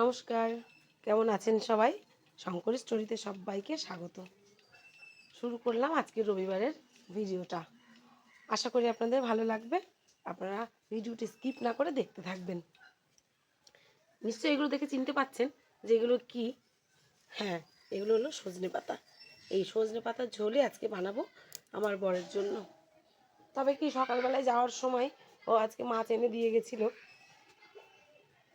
নমস্কার, কেমন আছেন সবাই? শঙ্কর স্টোরিতে সবাইকে স্বাগত। শুরু করলাম আজকে রবিবারের ভিডিওটা। আশা করি আপনাদের ভালো লাগবে। আপনারা ভিডিওটি স্কিপ না করে দেখতে থাকবেন। নিশ্চয়ই এগুলো দেখে চিনতে পাচ্ছেন যে এগুলো কি? হ্যাঁ, এগুলো হলো সজনে পাতা। এই সজনে পাতার ঝোলই আজকে বানাবো আমার বরের জন্য। তবে কি সকালবেলায় যাওয়ার সময় ও আজকে মাছ এনে দিয়ে গেছিলো।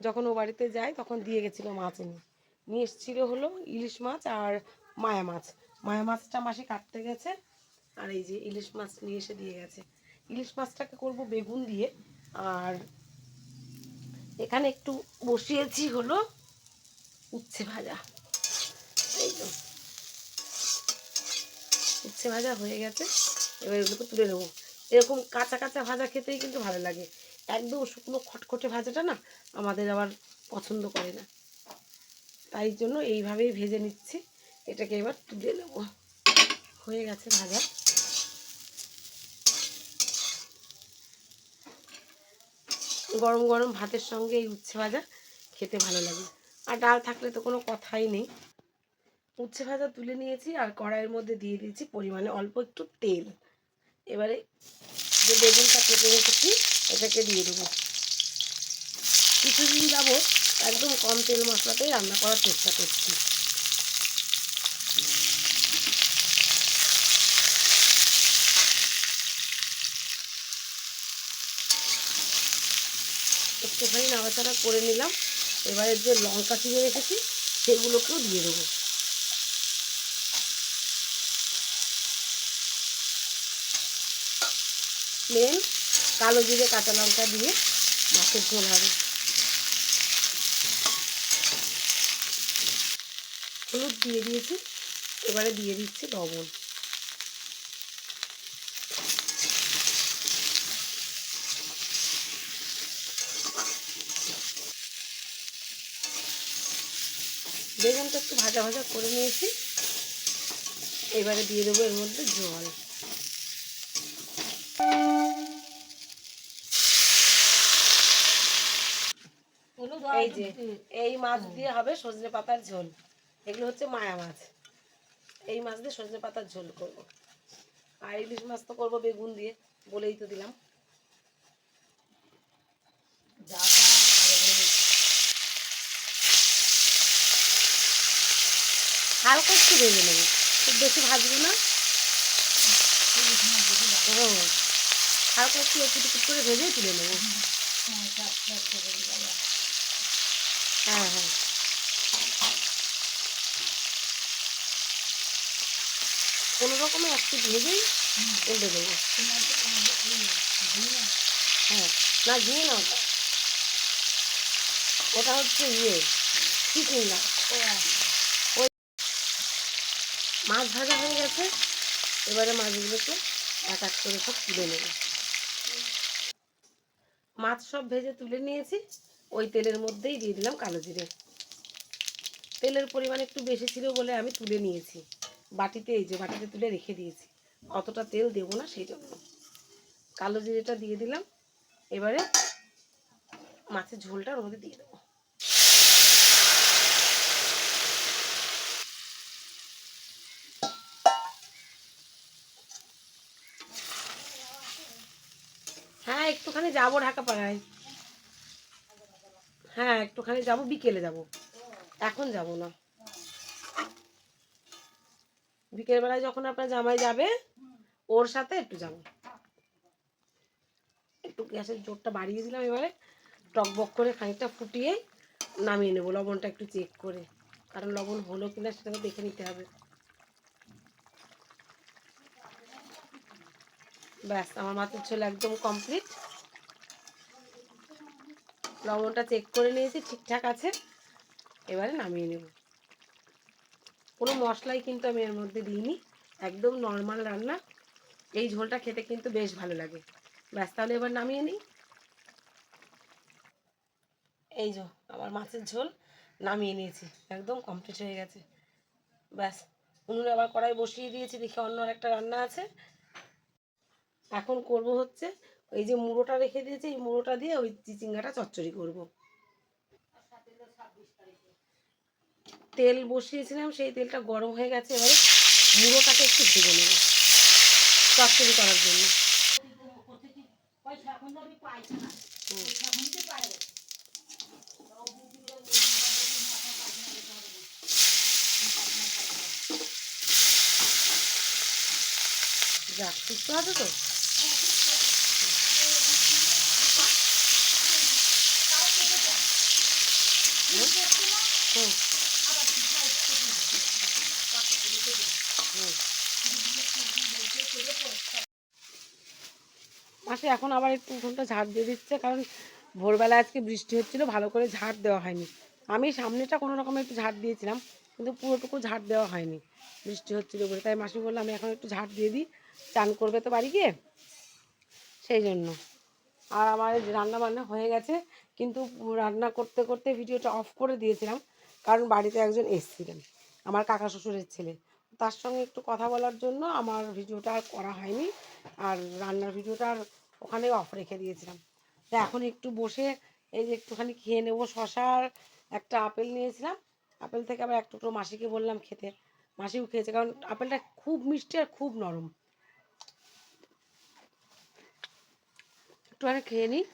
যখন ও বাড়িতে যায় তখন দিয়ে গেছিলো মাছ এনে। নিয়ে এসেছিলো হলো ইলিশ মাছ আর মায়া মাছ। মায়া মাছটা মাসি কাটতে গেছে, আর এই যে ইলিশ মাছ নিয়ে এসে দিয়ে গেছে। ইলিশ মাছটাকে করব বেগুন দিয়ে। আর এখানে একটু বসিয়েছি হলো উচ্ছে ভাজা। এই তো উচ্ছে ভাজা হয়ে গেছে, এবার এগুলোকে তুলে নেবো। এরকম কাঁচা কাঁচা ভাজা খেতেই কিন্তু ভালো লাগে। একদম শুকনো খটখটে ভাজাটা না আমাদের আবার পছন্দ করে না, তাই জন্য এইভাবেই ভেজে নিচ্ছি। এটাকে এবার তুলে নেব। হয়ে গেছে ভাজা। গরম গরম ভাতের সঙ্গে এই উচ্ছে ভাজা খেতে ভালো লাগে, আর ডাল থাকলে তো কোনো কথাই নেই। উচ্ছে ভাজা তুলে নিয়েছি আর কড়াইয়ের মধ্যে দিয়ে দিয়েছি পরিমাণে অল্প একটু তেল। এবারে যে বেগুনটা কেটে রেখেছি এটাকে দিয়ে দেবো। কিছুদিন যাবত একদম কম তেল মশলাতেই রান্না করার চেষ্টা করছি। একটুখানি নাড়াচাড়া করে নিলাম। এবারে যে লঙ্কা চিড়ে রেখেছি সেগুলোকেও দিয়ে দেবো। প্লেন কালো জিরে কাঁচা লঙ্কা দিয়ে মাছের ঝোল হবে। হলুদ দিয়ে দিয়েছি, এবারে দিয়ে দিচ্ছি লবণ। বেগুনটা একটু ভাজা ভাজা করে নিয়েছি, এবারে দিয়ে দেবো এর মধ্যে জল। এই যে এই মাছ দিয়ে হবে সজনে পাতার ঝোল। এগুলো হচ্ছে মায়া মাছ। এই মাছ দিয়ে সজনে পাতার ঝোল করব। আর ইলিশ মাছ তো করবো বেগুন দিয়ে, বলেই তো দিলাম। হালকা একটু ভেজে নেবো, খুব বেশি ভাজবো না। হালকা একটু একটু করে ভেজেই তুলে নেবো। হ্যাঁ হ্যাঁ, কোনো রকমে একটু ভেজেই উল্টে দেবো। হ্যাঁ, না ঘিয়ে না, ওটা হচ্ছে চিকেন না। ওই মাছ ভাজা হয়ে গেছে, এবারে মাছগুলোকে এক এক করে সব তুলে নেব। মাছ সব ভেজে তুলে নিয়েছি, ওই তেলের মধ্যেই দিয়ে দিলাম কালো জিরে। তেলের পরিমাণ একটু বেশি ছিল বলে আমি তুলে নিয়েছি বাটিতে, এই যে বাটিতে তুলে রেখে দিয়েছি। অতটা তেল দেবো না, সেই জন্য কালো জিরেটা দিয়ে দিলাম। এবারে মাছের ঝোলটা ওর মধ্যে দিয়ে দেবো। হ্যাঁ, একটুখানি যাবো ঢাকা পাড়ায়। হ্যাঁ, একটুখানি যাবো, বিকেলে যাব, এখন যাব না। বিকেলবেলায় যখন আপনার জামাই যাবে ওর সাথে একটু যাব। একটু গ্যাসের জোরটা বাড়িয়ে দিলাম। এবারে টকবক করে খানিকটা ফুটিয়ে নামিয়ে নেবো, লবণটা একটু চেক করে, কারণ লবণ হলো কিনা সেটা তো দেখে নিতে হবে। ব্যাস, আমার মাছের ঝোল একদম কমপ্লিট। লবণটা চেক করে নিয়েছি, ঠিকঠাক আছে। এবারে নামিয়ে নেব। কোনো মশলাই কিন্তু আমি এর মধ্যে দিইনি, একদম নর্মাল রান্না। এই ঝোলটা খেতে কিন্তু বেশ ভালো লাগে। ব্যাস, তাহলে এবার নামিয়ে নিই। এই যে আমার মাছের ঝোল নামিয়ে নিয়েছি, একদম কমপ্লিট হয়ে গেছে। ব্যাস, উনুনে আবার কড়াই বসিয়ে দিয়েছি, দেখি অন্য আরেকটা রান্না আছে। এখন করব হচ্ছে ওই যে মুড়োটা রেখে দিয়েছি, এই মুড়োটা দিয়ে ওই চিচিঙ্গাটা চচ্চড়ি করব। তেল বসিয়েছিলাম, সেই তেলটা গরম হয়ে গেছে। এবারে মুড়োটাকে একটু ভেজে নেব চচ্চড়ি করার জন্য। যাক, সুস্থ আছে তো। মাসি এখন আবার একটু উঠোনটা ঝাড় দিয়ে দিচ্ছে, কারণ ভোরবেলা আজকে বৃষ্টি হচ্ছিল, ভালো করে ঝাড় দেওয়া হয়নি। আমি সামনেটা কোনো রকমে একটু ঝাড় দিয়েছিলাম, কিন্তু পুরোটুকু ঝাড় দেওয়া হয়নি, বৃষ্টি হচ্ছিল বলে। তাই মাসি বললো আমি এখন একটু ঝাড় দিয়ে দিই, চান করবে তো বাড়ি গিয়ে, সেই জন্য। আর আমার রান্না বান্না হয়ে গেছে, কিন্তু রান্না করতে করতে ভিডিওটা অফ করে দিয়েছিলাম, কারণ বাড়িতে একজন এসেছিলেন, আমার কাকা শ্বশুরের ছেলে। তার সঙ্গে একটু কথা বলার জন্য আমার ভিডিওটা আর করা হয়নি, আর রান্নার ভিডিওটা আর ওখানে অফ রেখে দিয়েছিলাম। তো এখন একটু বসে এই যে একটুখানি খেয়ে নেবো। শশার একটা আপেল নিয়েছিলাম, আপেল থেকে আবার এক টুকরো মাসিকে বললাম খেতে, মাসিও খেয়েছে, কারণ আপেলটা খুব মিষ্টি আর খুব নরম। একটুখানি খেয়ে নিই।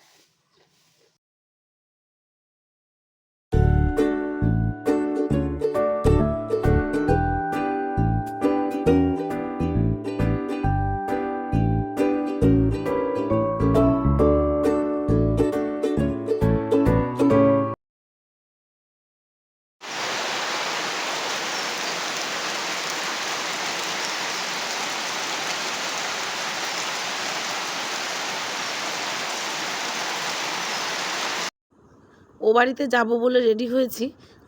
ও বাড়িতে যাব বলে রেডি হয়েছি,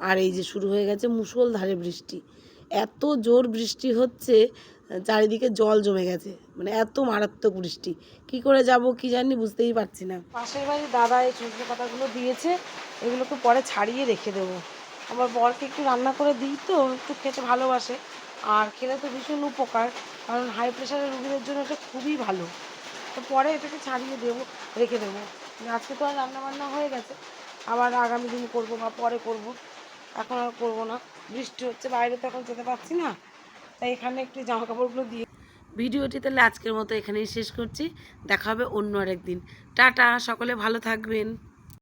আর এই যে শুরু হয়ে গেছে মুষলধারে বৃষ্টি। এত জোর বৃষ্টি হচ্ছে, চারিদিকে জল জমে গেছে, মানে এত মারাত্মক বৃষ্টি। কি করে যাব কি জানি, বুঝতেই পারছি না। পাশের বাড়ির দাদা এই সজনে পাতাগুলো দিয়েছে, এগুলোকে পরে ছাড়িয়ে রেখে দেবো। আমার বরকে একটু রান্না করে দিই তো, একটু খেতে ভালোবাসে, আর খেলে তো ভীষণ উপকার, কারণ হাই প্রেশারের রোগীদের জন্য এটা খুবই ভালো। তো পরে এটাকে ছাড়িয়ে দেবো, রেখে দেবো। আজকে তো আর রান্না বান্না হয়ে গেছে, আবার আগামী দিন করবো বা পরে করব, এখন আর করবো না। বৃষ্টি হচ্ছে, বাইরে তো এখন যেতে পারছি না, তাই এখানে একটু জামা কাপড়গুলো দিয়ে। ভিডিওটি তাহলে আজকের মতো এখানেই শেষ করছি, দেখা হবে অন্য আরেকদিন। টাটা, সকলে ভালো থাকবেন।